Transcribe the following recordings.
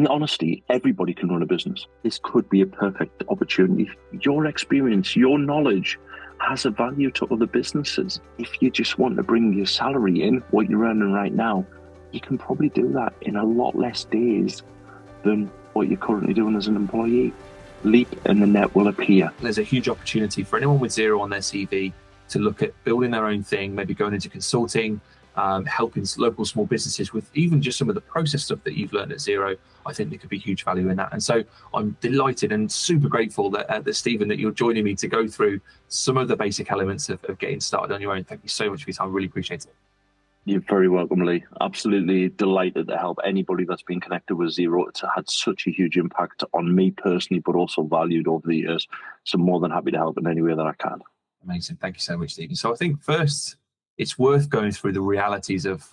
In honesty, everybody can run a business. This could be a perfect opportunity. Your experience, your knowledge has a value to other businesses. If you just want to bring your salary in, what you're earning right now, you can probably do that in a lot less days than what you're currently doing as an employee. Leap and the net will appear. There's a huge opportunity for anyone with Xero on their CV to look at building their own thing, maybe going into consulting, helping local small businesses with even just some of the process stuff that you've learned at Xero. I think there could be huge value in that. And so I'm delighted and super grateful that Stephen, that you're joining me to go through some of the basic elements of getting started on your own. Thank you so much for your time. I really appreciate it. You're very welcome, Lee. Absolutely delighted to help anybody that's been connected with Xero. It's had such a huge impact on me personally, but also valued over the years. So more than happy to help in any way that I can. Amazing. Thank you so much, Stephen. So I think first, it's worth going through the realities of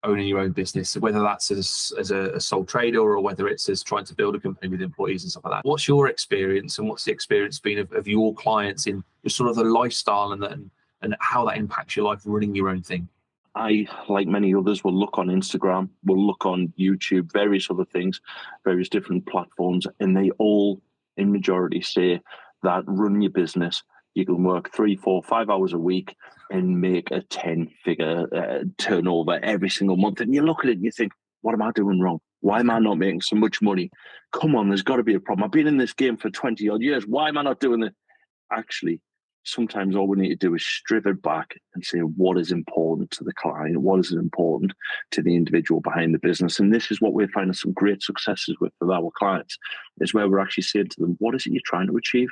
owning your own business, whether that's as a sole trader or whether it's as trying to build a company with employees and stuff like that. What's your experience and what's the experience been of your clients in just sort of the lifestyle and how that impacts your life running your own thing? I, like many others, will look on Instagram, will look on YouTube, various other things, various different platforms, and they all, in majority, say that run your business, you can work 3, 4, 5 hours a week and make a 10-figure turnover every single month. And you look at it and you think, what am I doing wrong? Why am I not making so much money? Come on, there's got to be a problem. I've been in this game for 20 odd years. Why am I not doing it? Actually, sometimes all we need to do is strip it back and say, what is important to the client? What is important to the individual behind the business? And this is what we're finding some great successes with our clients, is where we're actually saying to them, what is it you're trying to achieve?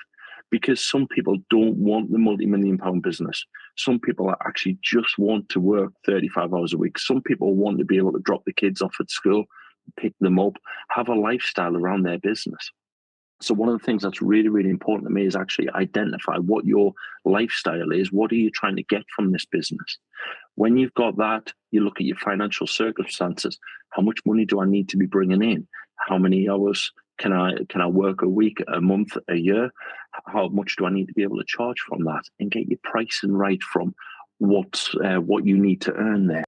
Because some people don't want the multi-million pound business. Some people actually just want to work 35 hours a week. Some people want to be able to drop the kids off at school, pick them up, have a lifestyle around their business. So one of the things that's really, really important to me is actually identify what your lifestyle is. What are you trying to get from this business? When you've got that, you look at your financial circumstances. How much money do I need to be bringing in? How many hours can I work a week, a month, a year? How much do I need to be able to charge from that? And get your pricing right from what you need to earn there.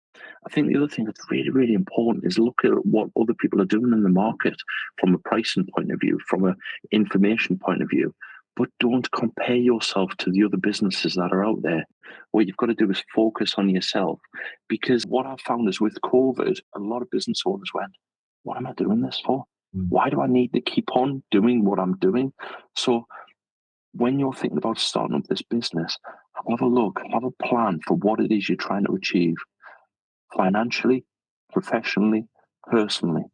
I think the other thing that's really, really important is look at what other people are doing in the market from a pricing point of view, from an information point of view. But don't compare yourself to the other businesses that are out there. What you've got to do is focus on yourself. Because what I've found is with COVID, a lot of business owners went, what am I doing this for? Why do I need to keep on doing what I'm doing? So when you're thinking about starting up this business, have a look, have a plan for what it is you're trying to achieve financially, professionally, personally.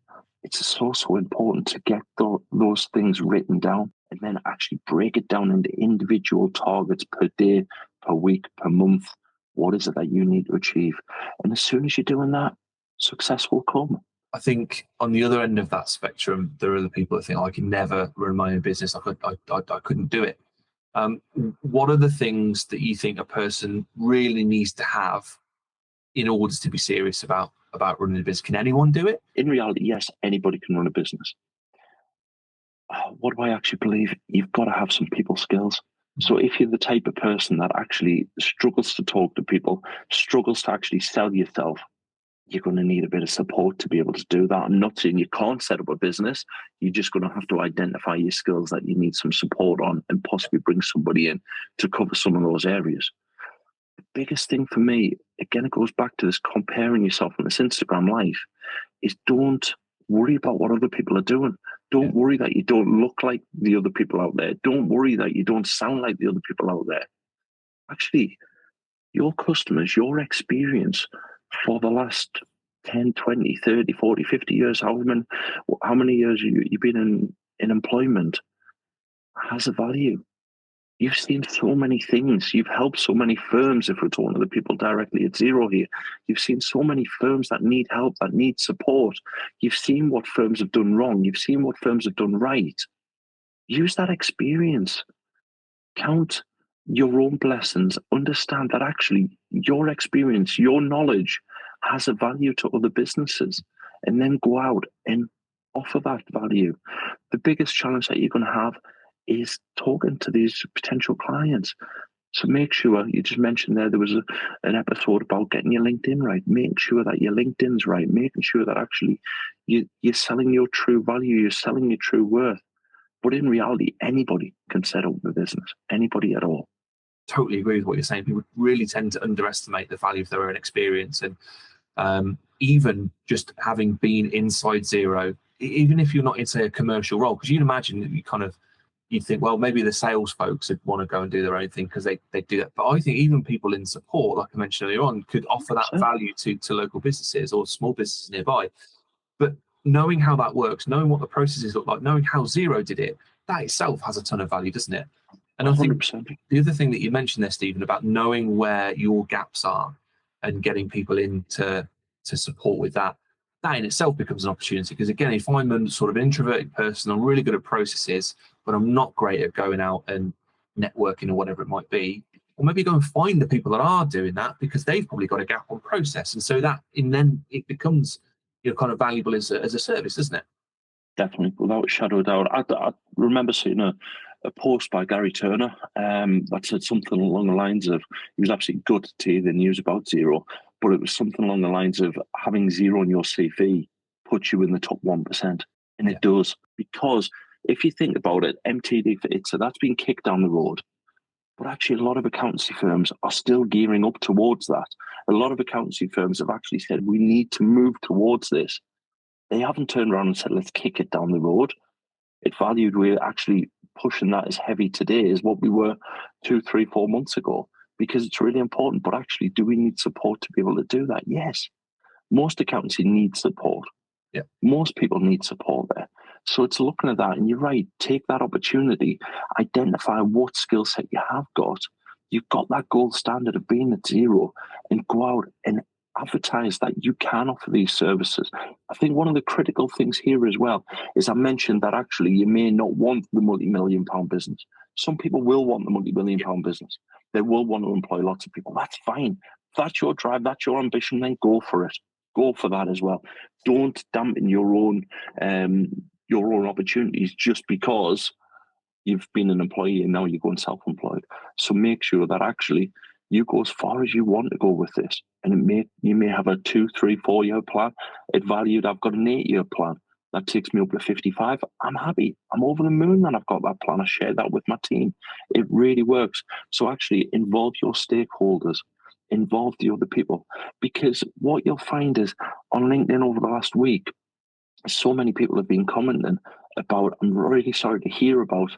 It's so important to get those things written down and then actually break it down into individual targets per day, per week, per month. What is it that you need to achieve? And as soon as you're doing that, success will come. I think on the other end of that spectrum, there are the people that think, I can never run my own business. I couldn't do it. What are the things that you think a person really needs to have in order to be serious about running a business? Can anyone do it? In reality, yes, anybody can run a business. What do I actually believe? You've got to have some people skills. So if you're the type of person that actually struggles to talk to people, struggles to actually sell yourself, you're going to need a bit of support to be able to do that. I'm not saying you can't set up a business. You're just going to have to identify your skills that you need some support on and possibly bring somebody in to cover some of those areas. The biggest thing for me, again, it goes back to this comparing yourself on this Instagram life, is don't worry about what other people are doing. Don't worry that you don't look like the other people out there. Don't worry that you don't sound like the other people out there. Actually, your customers, your experience for the last 10, 20, 30, 40, 50 years, how many years you've been in employment, has a value. You've seen so many things. You've helped so many firms, if we're talking to the people directly at Xero here. You've seen so many firms that need help, that need support. You've seen what firms have done wrong. You've seen what firms have done right. Use that experience. Count your own blessings. Understand that actually your experience, your knowledge has a value to other businesses. And then go out and offer that value. The biggest challenge that you're going to have is talking to these potential clients. So make sure, you just mentioned there was an episode about getting your LinkedIn right. Make sure that your LinkedIn's right, making sure that actually you're selling your true value, you're selling your true worth. But in reality, anybody can set up a business, anybody at all. Totally agree with what you're saying. People really tend to underestimate the value of their own experience. And even just having been inside Xero, even if you're not in, say, a commercial role, because you'd imagine that you'd think, well, maybe the sales folks would want to go and do their own thing because they do that. But I think even people in support, like I mentioned earlier on, could offer that value to local businesses or small businesses nearby. But knowing how that works, knowing what the processes look like, knowing how Xero did it, that itself has a ton of value, doesn't it? And I think 100%. the other thing that you mentioned there, Stephen, about knowing where your gaps are and getting people in to support with that in itself becomes an opportunity. Because again, if I'm a sort of introverted person, I'm really good at processes, but I'm not great at going out and networking or whatever it might be, or maybe go and find the people that are doing that because they've probably got a gap on process. And so then it becomes kind of valuable as a service, doesn't it? Definitely, without a shadow of doubt. I remember seeing a post by Gary Turner that said something along the lines of, he was absolutely gutted to hear the news about Xero, but it was something along the lines of having Xero on your CV puts you in the top 1%. And it does, because if you think about it, MTD for ITSA, that's been kicked down the road. But actually, a lot of accountancy firms are still gearing up towards that. A lot of accountancy firms have actually said, we need to move towards this. They haven't turned around and said, let's kick it down the road. It valued, we're actually pushing that as heavy today as what we were 2, 3, 4 months ago, because it's really important. But actually, do we need support to be able to do that? Yes. Most accountancy needs support. Yeah. Most people need support there. So it's looking at that, and you're right, take that opportunity, identify what skill set you have got. You've got that gold standard of being at Xero, and go out and advertise that you can offer these services. I think one of the critical things here as well is I mentioned that actually you may not want the multi-million pound business. Some people will want the multi-million pound business. They will want to employ lots of people. That's fine. If that's your drive, that's your ambition, then go for it. Go for that as well. Don't dampen your own opportunities just because you've been an employee and now you're going self-employed. So make sure that actually you go as far as you want to go with this. And you may have a 2, 3, 4 year plan. It valued, I've got an 8-year plan. That takes me up to 55. I'm happy. I'm over the moon that I've got that plan. I share that with my team. It really works. So actually involve your stakeholders, involve the other people. Because what you'll find is on LinkedIn over the last week, so many people have been commenting about, I'm really sorry to hear about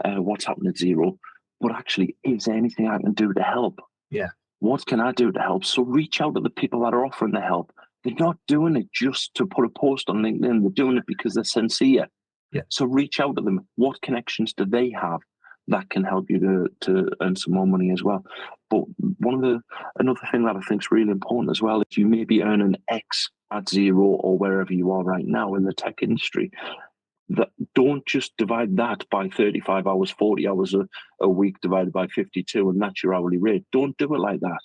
what's happened at Xero, but actually, is there anything I can do to help? Yeah. What can I do to help? So reach out to the people that are offering the help. They're not doing it just to put a post on LinkedIn. They're doing it because they're sincere. Yeah. So reach out to them. What connections do they have that can help you to earn some more money as well? But another thing that I think is really important as well is you may be earning X at Xero or wherever you are right now in the tech industry. That don't just divide that by 35 hours, 40 hours a week divided by 52, and that's your hourly rate. Don't do it like that.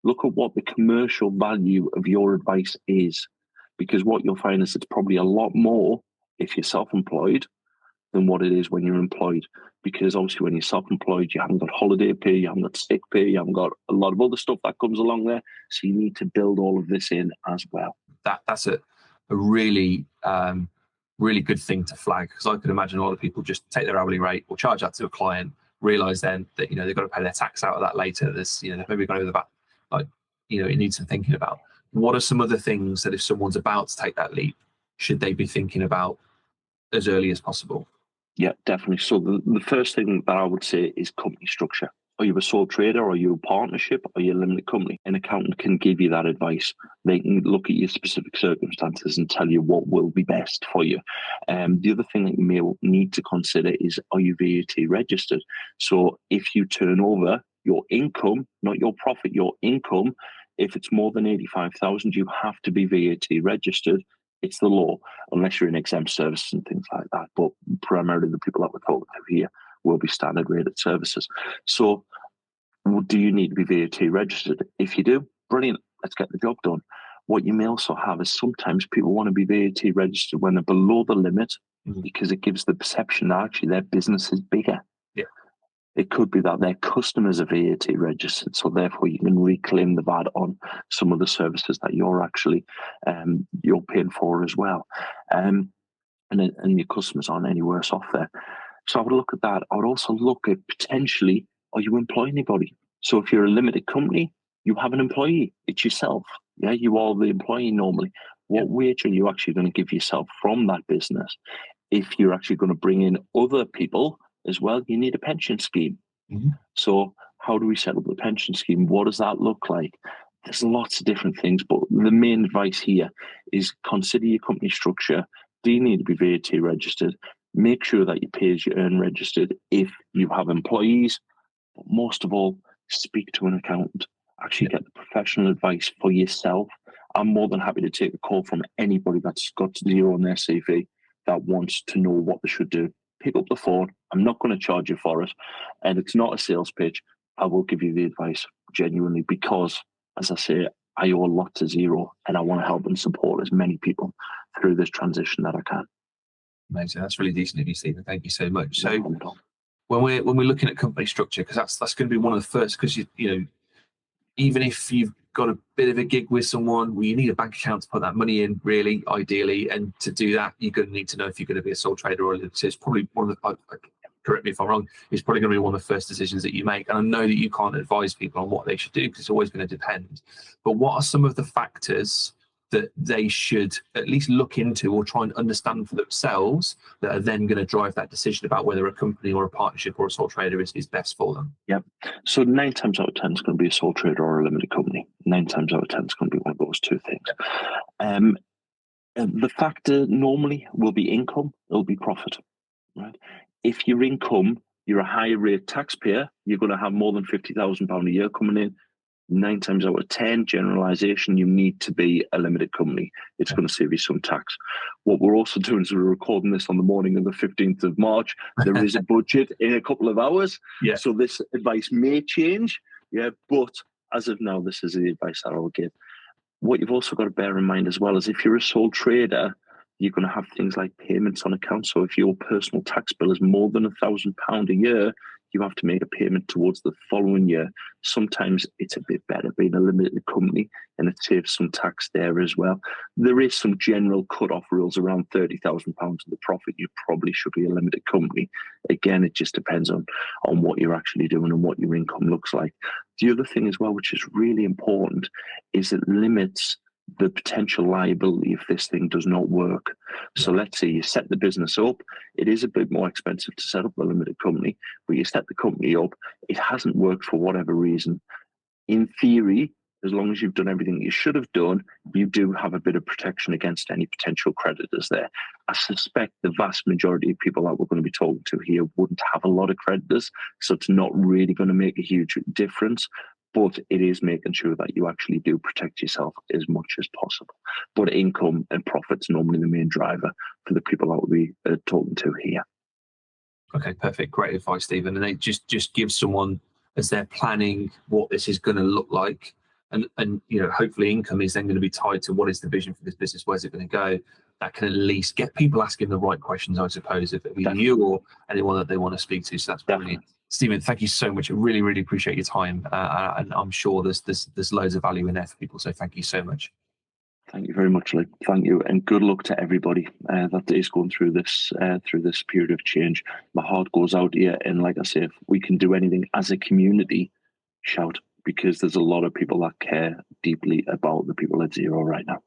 Look at what the commercial value of your advice is, because what you'll find is it's probably a lot more if you're self-employed than what it is when you're employed. Because obviously when you're self-employed, you haven't got holiday pay, you haven't got sick pay, you haven't got a lot of other stuff that comes along there. So you need to build all of this in as well. That's a really really good thing to flag, because I could imagine a lot of people just take their hourly rate or charge that to a client, realize then that they've got to pay their tax out of that later. There's they're maybe going over the back, it needs some thinking about. What are some other things that if someone's about to take that leap, should they be thinking about as early as possible? Yeah, definitely. So the first thing that I would say is company structure. Are you a sole trader? Are you a partnership? Are you a limited company? An accountant can give you that advice. They can look at your specific circumstances and tell you what will be best for you. The other thing that you may need to consider is, are you VAT registered? So if you turn over your income, not your profit, your income, if it's more than 85,000, you have to be VAT registered. It's the law, unless you're in exempt services and things like that. But primarily the people that we're talking to here will be standard rated services. So do you need to be VAT registered? If you do, brilliant, let's get the job done. What you may also have is sometimes people want to be VAT registered when they're below the limit, because it gives the perception that actually their business is bigger. Yeah. It could be that their customers are VAT registered, so therefore you can reclaim the VAT on some of the services that you're actually you're paying for as well, and your customers aren't any worse off there. So I would look at that. I would also look at potentially, are you employing anybody? So if you're a limited company, you have an employee. It's yourself. Yeah, you are the employee normally. What wage are you actually going to give yourself from that business? If you're actually going to bring in other people as well, you need a pension scheme. Mm-hmm. So how do we set up the pension scheme? What does that look like? There's lots of different things, but the main advice here is consider your company structure. Do you need to be VAT registered? Make sure that your pay as you earn registered if you have employees. But most of all, speak to an accountant. Actually get the professional advice for yourself. I'm more than happy to take a call from anybody that's got Xero on their CV that wants to know what they should do. Pick up the phone. I'm not going to charge you for it. And it's not a sales pitch. I will give you the advice genuinely because, as I say, I owe a lot to Xero and I want to help and support as many people through this transition that I can. Amazing. That's really decent of you, Stephen. Thank you so much. So when we're looking at company structure, because that's going to be one of the first, because you know, even if you've got a bit of a gig with someone, well, you need a bank account to put that money in, really, ideally. And to do that, you're going to need to know if you're going to be a sole trader or a limited. So it's probably one of the, correct me if I'm wrong, it's probably going to be one of the first decisions that you make. And I know that you can't advise people on what they should do because it's always going to depend. But what are some of the factors that they should at least look into or try and understand for themselves that are then going to drive that decision about whether a company or a partnership or a sole trader is best for them? Yep. So 9 times out of 10 is going to be a sole trader or a limited company. 9 times out of 10 is going to be one of those two things. The factor normally will be income, it'll be profit, right? If your income, you're a higher rate taxpayer, you're going to have more than £50,000 a year coming in. 9 times out of 10, generalization, you need to be a limited company. It's going to save you some tax. What we're also doing is we're recording this on the morning of the 15th of March. There is a budget in a couple of hours. So this advice may change. But as of now, this is the advice that I will give. What you've also got to bear in mind as well is if you're a sole trader, you're going to have things like payments on account. So if your personal tax bill is more than £1,000 a year, you have to make a payment towards the following year. Sometimes it's a bit better being a limited company and it saves some tax there as well. There is some general cut-off rules around £30,000 of the profit. You probably should be a limited company. Again, it just depends on what you're actually doing and what your income looks like. The other thing as well, which is really important, is it limits the potential liability if this thing does not work. So let's say you set the business up. It is a bit more expensive to set up a limited company, but you set the company up. It hasn't worked for whatever reason. In theory, as long as you've done everything you should have done, you do have a bit of protection against any potential creditors there. I suspect the vast majority of people that we're going to be talking to here wouldn't have a lot of creditors, so it's not really going to make a huge difference. But it is making sure that you actually do protect yourself as much as possible. But income and profit's normally the main driver for the people that we'll be talking to here. Okay, perfect. Great advice, Stephen. And it just gives someone, as they're planning what this is going to look like, and you know, hopefully income is then going to be tied to what is the vision for this business, where's it going to go. That can at least get people asking the right questions, I suppose, if it be you or anyone that they want to speak to. So that's brilliant. Stephen, thank you so much. I really, really appreciate your time, and I'm sure there's loads of value in there for people. So thank you so much. Thank you very much, Lee. Thank you, and good luck to everybody that is going through this period of change. My heart goes out to you, and like I say, if we can do anything as a community, shout, because there's a lot of people that care deeply about the people at Xero right now.